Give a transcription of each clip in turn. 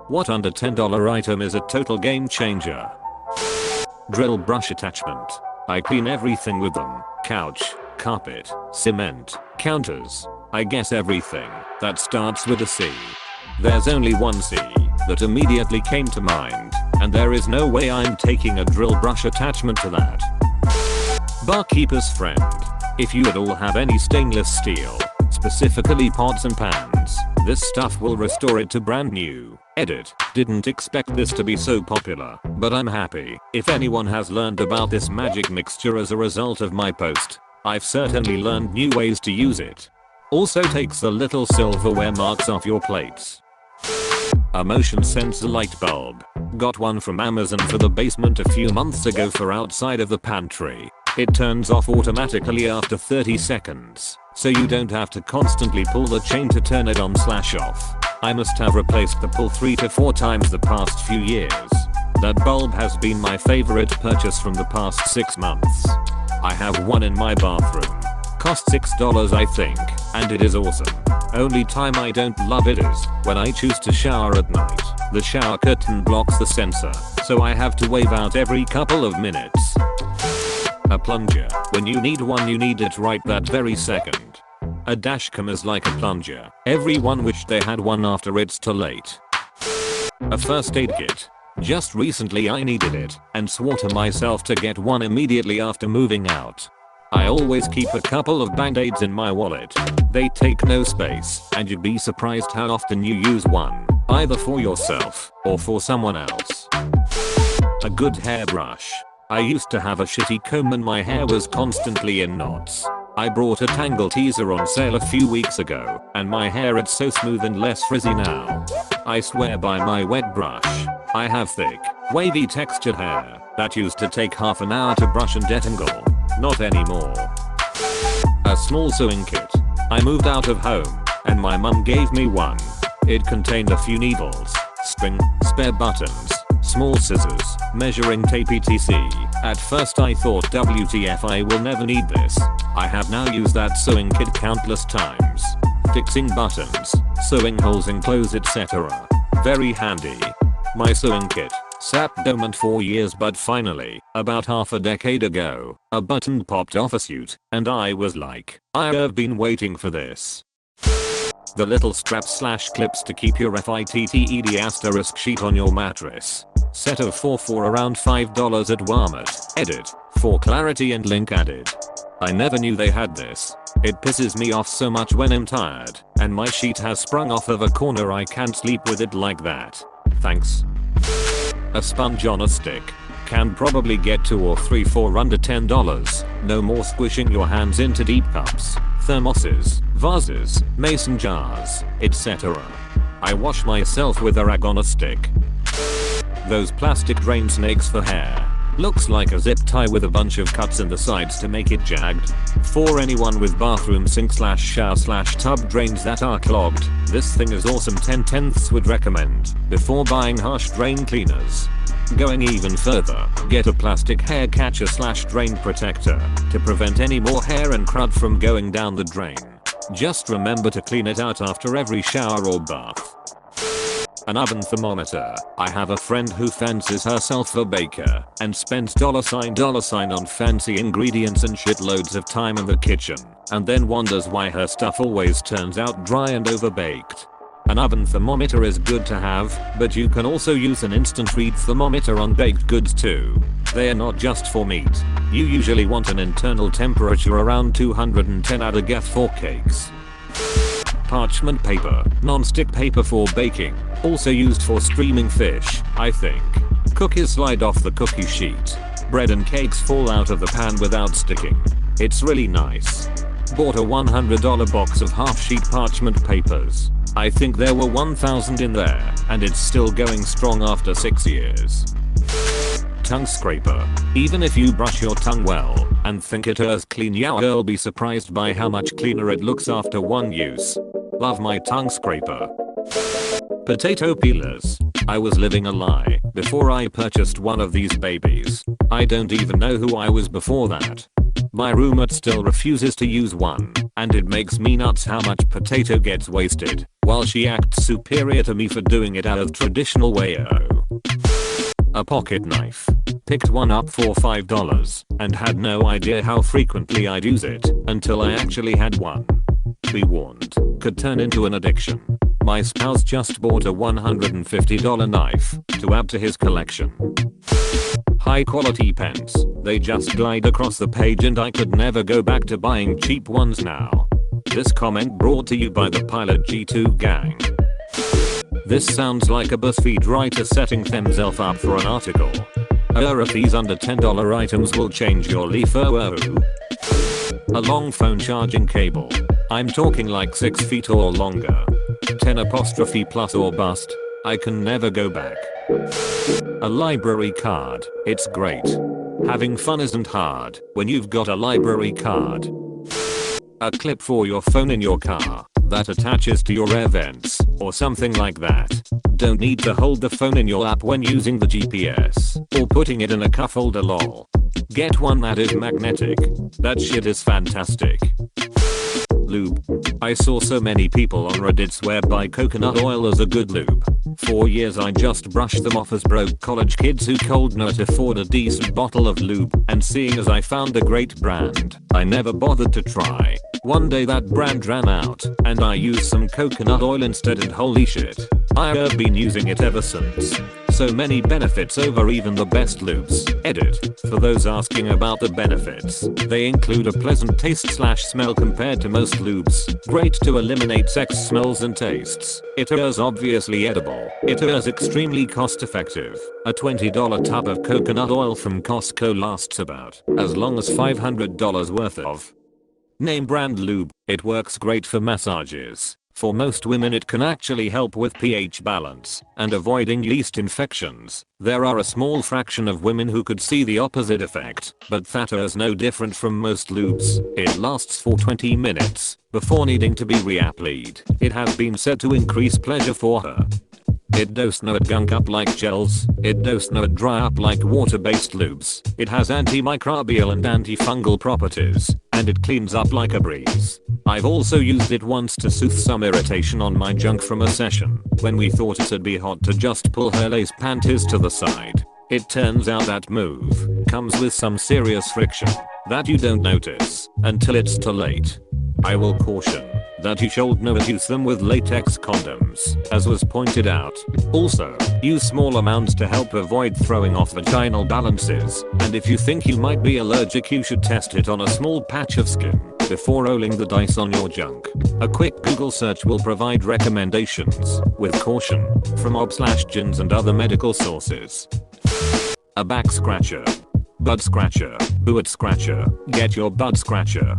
What under $10 item is a total game changer? Drill brush attachment. I clean everything with them. Couch, carpet, cement, counters. I guess everything that starts with a C. There's only one C that immediately came to mind, and there is no way I'm taking a drill brush attachment to that. Barkeeper's friend. If you at all have any stainless steel, specifically pots and pans, this stuff will restore it to brand new. Edit. Didn't expect this to be so popular, but I'm happy. If anyone has learned about this magic mixture as a result of my post, I've certainly learned new ways to use it. Also takes the little silverware marks off your plates. A motion sensor light bulb. Got one from Amazon for the basement a few months ago for outside of the pantry. It turns off automatically after 30 seconds, so you don't have to constantly pull the chain to turn it on/off. I must have replaced the pull 3 to 4 times the past few years. That bulb has been my favorite purchase from the past 6 months. I have one in my bathroom. Cost $6 I think, and it is awesome. Only time I don't love it is when I choose to shower at night. The shower curtain blocks the sensor, so I have to wave out every couple of minutes. A plunger. When you need one, you need it right that very second. A dashcam is like a plunger. Everyone wished they had one after it's too late. A first aid kit. Just recently I needed it and swore to myself to get one immediately after moving out. I always keep a couple of band-aids in my wallet. They take no space, and you'd be surprised how often you use one, either for yourself or for someone else. A good hairbrush. I used to have a shitty comb and my hair was constantly in knots. I brought a tangle teaser on sale a few weeks ago, and my hair is so smooth and less frizzy now. I swear by my wet brush. I have thick, wavy textured hair that used to take half an hour to brush and detangle. Not anymore. A small sewing kit. I moved out of home, and my mum gave me one. It contained a few needles, string, spare buttons, small scissors, measuring tape etc. At first I thought WTF, I will never need this. I have now used that sewing kit countless times. Fixing buttons, sewing holes in clothes etc. Very handy. My sewing kit sat dormant for years, but finally, about half a decade ago, a button popped off a suit, and I was like, I've been waiting for this. The little straps/clips to keep your FITTED* sheet on your mattress. Set of 4 for around $5 at Walmart. Edit. For clarity and link added. I never knew they had this. It pisses me off so much when I'm tired, and my sheet has sprung off of a corner. I can't sleep with it like that. Thanks. A sponge on a stick. Can probably get 2 or 3 for under $10. No more squishing your hands into deep cups, thermoses, vases, mason jars, etc. I wash myself with a rag on a stick. Those plastic drain snakes for hair. Looks like a zip tie with a bunch of cuts in the sides to make it jagged. For anyone with bathroom sink/shower/tub drains that are clogged, this thing is awesome. 10/10ths would recommend before buying harsh drain cleaners. Going even further, get a plastic hair catcher/drain protector to prevent any more hair and crud from going down the drain. Just remember to clean it out after every shower or bath. An oven thermometer. I have a friend who fancies herself a baker and spends $$ on fancy ingredients and shitloads of time in the kitchen, and then wonders why her stuff always turns out dry and overbaked. An oven thermometer is good to have, but you can also use an instant read thermometer on baked goods too. They are not just for meat. You usually want an internal temperature around 210 at a guess for cakes. Parchment paper. Non-stick paper for baking. Also used for streaming fish, I think. Cookies slide off the cookie sheet. Bread and cakes fall out of the pan without sticking. It's really nice. Bought a $100 box of half-sheet parchment papers. I think there were 1,000 in there, and it's still going strong after 6 years. Tongue scraper. Even if you brush your tongue well and think it is clean, you'll be surprised by how much cleaner it looks after one use. Love my tongue scraper. Potato peelers. I was living a lie before I purchased one of these babies. I don't even know who I was before that. My roommate still refuses to use one, and it makes me nuts how much potato gets wasted. while she acts superior to me for doing it out of traditional way. A pocket knife. Picked one up for $5 and had no idea how frequently I'd use it until I actually had one. Be warned, could turn into an addiction. My spouse just bought a $150 knife to add to his collection. High quality pens. They just glide across the page and I could never go back to buying cheap ones now. This comment brought to you by the Pilot G2 gang. This sounds like a BuzzFeed writer setting themselves up for an article. If these under $10 items will change your life. A long phone charging cable. I'm talking like 6 feet or longer. 10 plus or bust. I can never go back. A library card. It's great. Having fun isn't hard when you've got a library card. A clip for your phone in your car that attaches to your air vents or something like that. Don't need to hold the phone in your lap when using the GPS or putting it in a cuff holder lol. Get one that is magnetic. That shit is fantastic. Lube. I saw so many people on Reddit swear by coconut oil as a good lube. For years I just brushed them off as broke college kids who could not afford a decent bottle of lube, and seeing as I found a great brand, I never bothered to try. One day that brand ran out, and I used some coconut oil instead, and holy shit, I have been using it ever since. So many benefits over even the best lubes. Edit. For those asking about the benefits, they include a pleasant taste/smell compared to most lubes. Great to eliminate sex smells and tastes. It is obviously edible. It is extremely cost effective. A $20 tub of coconut oil from Costco lasts about as long as $500 worth of name brand lube. It works great for massages. For most women it can actually help with pH balance and avoiding yeast infections. There are a small fraction of women who could see the opposite effect, but that is no different from most lubes. It lasts for 20 minutes before needing to be reapplied. It has been said to increase pleasure for her. It does not gunk up like gels. It does not dry up like water-based lubes. It has antimicrobial and antifungal properties, and it cleans up like a breeze. I've also used it once to soothe some irritation on my junk from a session when we thought it'd be hot to just pull her lace panties to the side. It turns out that move comes with some serious friction that you don't notice until it's too late. I will caution that you should not use them with latex condoms, as was pointed out. Also, use small amounts to help avoid throwing off vaginal balances, and if you think you might be allergic you should test it on a small patch of skin before rolling the dice on your junk. A quick Google search will provide recommendations, with caution, from ob/gins and other medical sources. A back scratcher. Bud scratcher. Butt scratcher. Get your bud scratcher.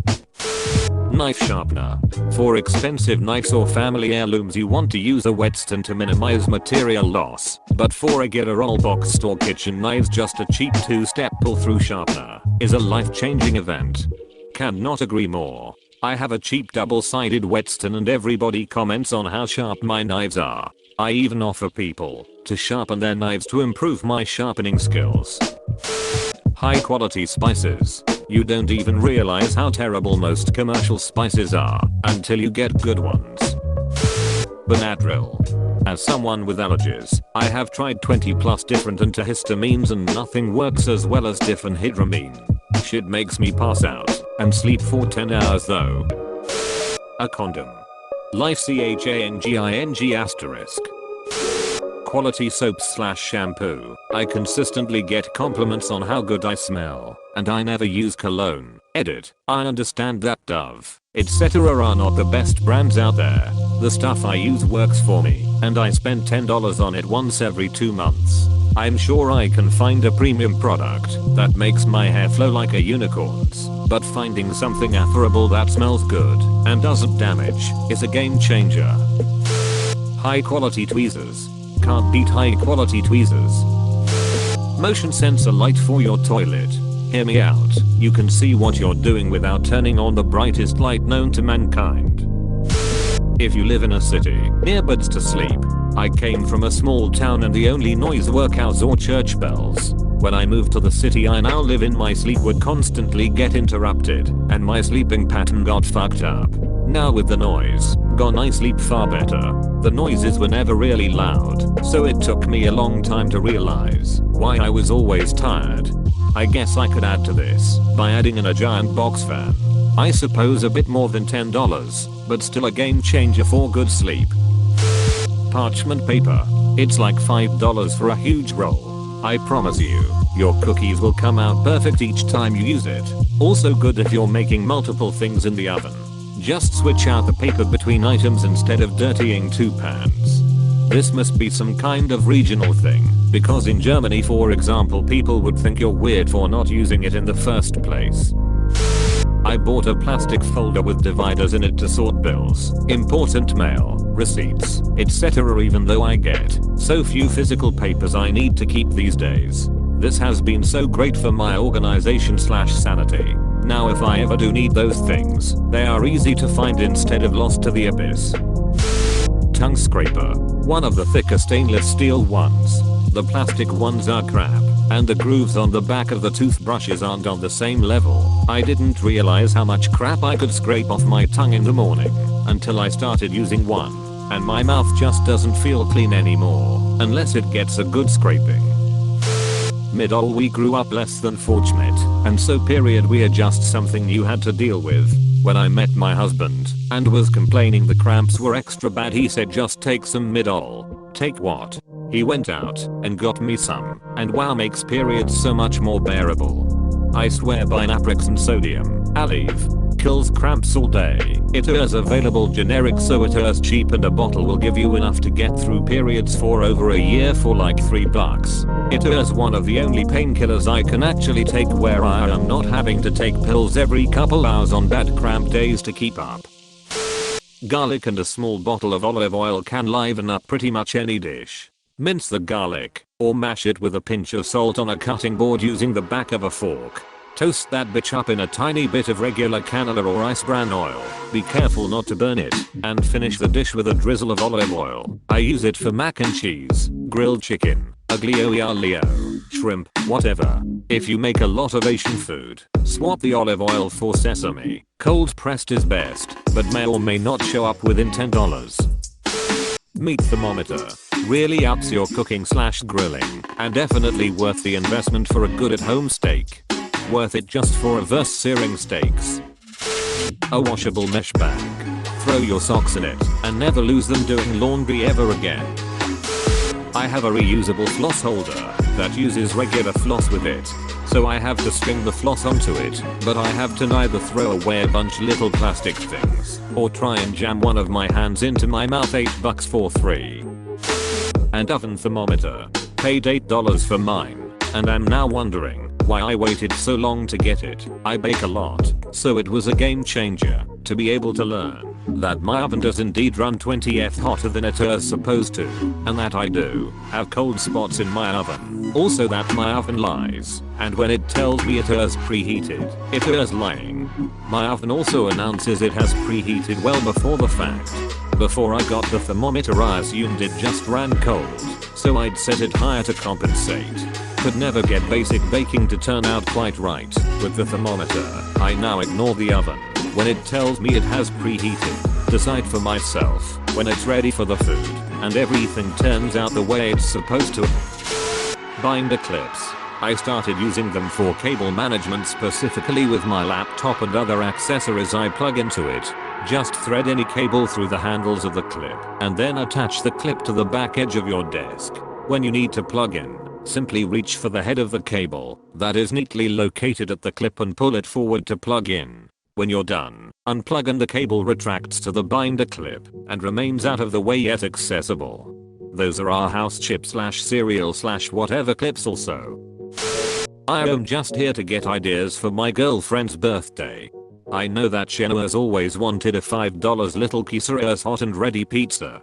Knife sharpener. For expensive knives or family heirlooms you want to use a whetstone to minimize material loss, but for regular old box store kitchen knives just a cheap 2-step pull-through sharpener is a life-changing event. Cannot agree more. I have a cheap double-sided whetstone and everybody comments on how sharp my knives are. I even offer people to sharpen their knives to improve my sharpening skills. High quality spices. You don't even realize how terrible most commercial spices are until you get good ones. Benadryl. As someone with allergies, I have tried 20 plus different antihistamines and nothing works as well as diphenhydramine. Shit makes me pass out and sleep for 10 hours though. A condom. Life CHANGING*. Quality soaps/shampoo. I consistently get compliments on how good I smell, and I never use cologne. Edit. I understand that Dove, etc. are not the best brands out there. The stuff I use works for me, and I spend $10 on it once every 2 months. I'm sure I can find a premium product that makes my hair flow like a unicorn's, but finding something affordable that smells good and doesn't damage is a game changer. High quality tweezers. Can't beat high quality tweezers. Motion sensor light for your toilet. Hear me out. You can see what you're doing without turning on the brightest light known to mankind. If you live in a city, earbuds to sleep. I came from a small town and the only noise were cows or church bells. When I moved to the city I now live in, my sleep would constantly get interrupted and my sleeping pattern got fucked up. Now with the noise gone, I sleep far better. The noises were never really loud, so it took me a long time to realize why I was always tired. I guess I could add to this by adding in a giant box fan. I suppose a bit more than $10, but still a game changer for good sleep. Parchment paper. It's like $5 for a huge roll. I promise you, your cookies will come out perfect each time you use it. Also good if you're making multiple things in the oven. Just switch out the paper between items instead of dirtying 2 pans. This must be some kind of regional thing, because in Germany for example people would think you're weird for not using it in the first place. I bought a plastic folder with dividers in it to sort bills, important mail, receipts, etc. even though I get so few physical papers I need to keep these days. This has been so great for my organization/sanity. Now if I ever do need those things, they are easy to find instead of lost to the abyss. Tongue scraper. One of the thicker stainless steel ones. The plastic ones are crap, and the grooves on the back of the toothbrushes aren't on the same level. I didn't realize how much crap I could scrape off my tongue in the morning until I started using one, and my mouth just doesn't feel clean anymore unless it gets a good scraping. Middle, we grew up less than fortunate, and so we are just something you had to deal with. When I met my husband and was complaining the cramps were extra bad, he said just take some Midol. Take what? He went out and got me some, and wow, makes periods so much more bearable. I swear by Naproxen sodium, Aleve, kills cramps all day. It is available generic, so it is cheap, and a bottle will give you enough to get through periods for over a year for like $3. It is one of the only painkillers I can actually take where I am not having to take pills every couple hours on bad cramp days to keep up. Garlic and a small bottle of olive oil can liven up pretty much any dish. Mince the garlic, or mash it with a pinch of salt on a cutting board using the back of a fork. Toast that bitch up in a tiny bit of regular canola or rice bran oil. Be careful not to burn it, and finish the dish with a drizzle of olive oil. I use it for mac and cheese, grilled chicken, aglio e olio, shrimp, whatever. If you make a lot of Asian food, swap the olive oil for sesame. Cold pressed is best, but may or may not show up within $10. Meat thermometer. Really ups your cooking/grilling, and definitely worth the investment for a good at-home steak. Worth it just for reverse searing steaks. A washable mesh bag. Throw your socks in it and never lose them doing laundry ever again. I have a reusable floss holder that uses regular floss with it, so I have to string the floss onto it, but I have to neither throw away a bunch little plastic things or try and jam one of my hands into my mouth. $8 for 3. And oven thermometer. Paid $8 for mine, and I'm now wondering why I waited so long to get it. I bake a lot, so it was a game changer to be able to learn that my oven does indeed run 20th hotter than it is supposed to, and that I do have cold spots in my oven. Also that my oven lies, and when it tells me it is preheated, it is lying. My oven also announces it has preheated well before the fact. Before I got the thermometer I assumed it just ran cold, so I'd set it higher to compensate. Could never get basic baking to turn out quite right with the thermometer. I now ignore the oven when it tells me it has preheated. Decide for myself when it's ready for the food, and everything turns out the way it's supposed to. Binder clips. I started using them for cable management, specifically with my laptop and other accessories I plug into it. Just thread any cable through the handles of the clip and then attach the clip to the back edge of your desk. When you need to plug in, simply reach for the head of the cable that is neatly located at the clip and pull it forward to plug in. When you're done, unplug and the cable retracts to the binder clip and remains out of the way yet accessible. Those are our house chip/cereal/whatever clips also. I am just here to get ideas for my girlfriend's birthday. I know that she has always wanted a $5 little quesadillas hot and ready pizza.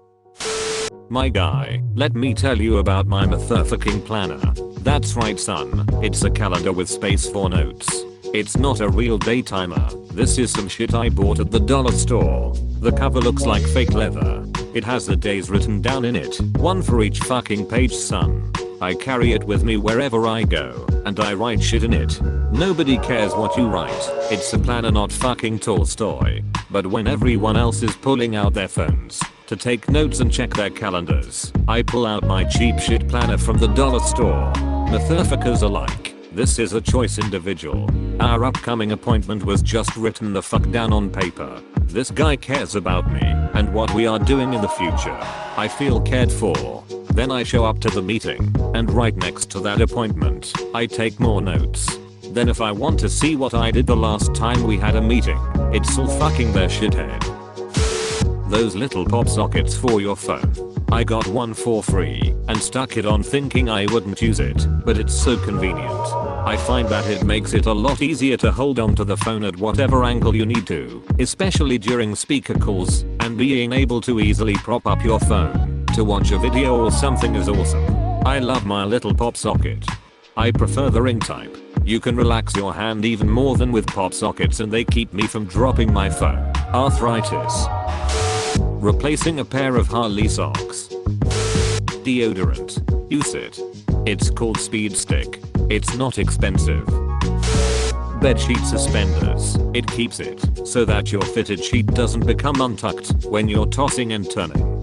My guy, let me tell you about my motherfucking planner. That's right son, it's a calendar with space for notes. It's not a real day timer. This is some shit I bought at the dollar store. The cover looks like fake leather. It has the days written down in it, one for each fucking page son. I carry it with me wherever I go, and I write shit in it. Nobody cares what you write. It's a planner, not fucking Tolstoy. But when everyone else is pulling out their phones to take notes and check their calendars, I pull out my cheap shit planner from the dollar store. Motherfuckers alike. This is a choice individual. Our upcoming appointment was just written the fuck down on paper. This guy cares about me and what we are doing in the future. I feel cared for. Then I show up to the meeting, and right next to that appointment, I take more notes. Then if I want to see what I did the last time we had a meeting, it's all fucking their shithead. Those little pop sockets for your phone. I got one for free and stuck it on thinking I wouldn't use it, but it's so convenient. I find that it makes it a lot easier to hold on to the phone at whatever angle you need to, especially during speaker calls, and being able to easily prop up your phone to watch a video or something is awesome. I love my little pop socket. I prefer the ring type. You can relax your hand even more than with pop sockets, and they keep me from dropping my phone. Arthritis. Replacing a pair of Harley socks. Deodorant. Use it. It's called Speed Stick. It's not expensive. Bedsheet suspenders. It keeps it so that your fitted sheet doesn't become untucked when you're tossing and turning.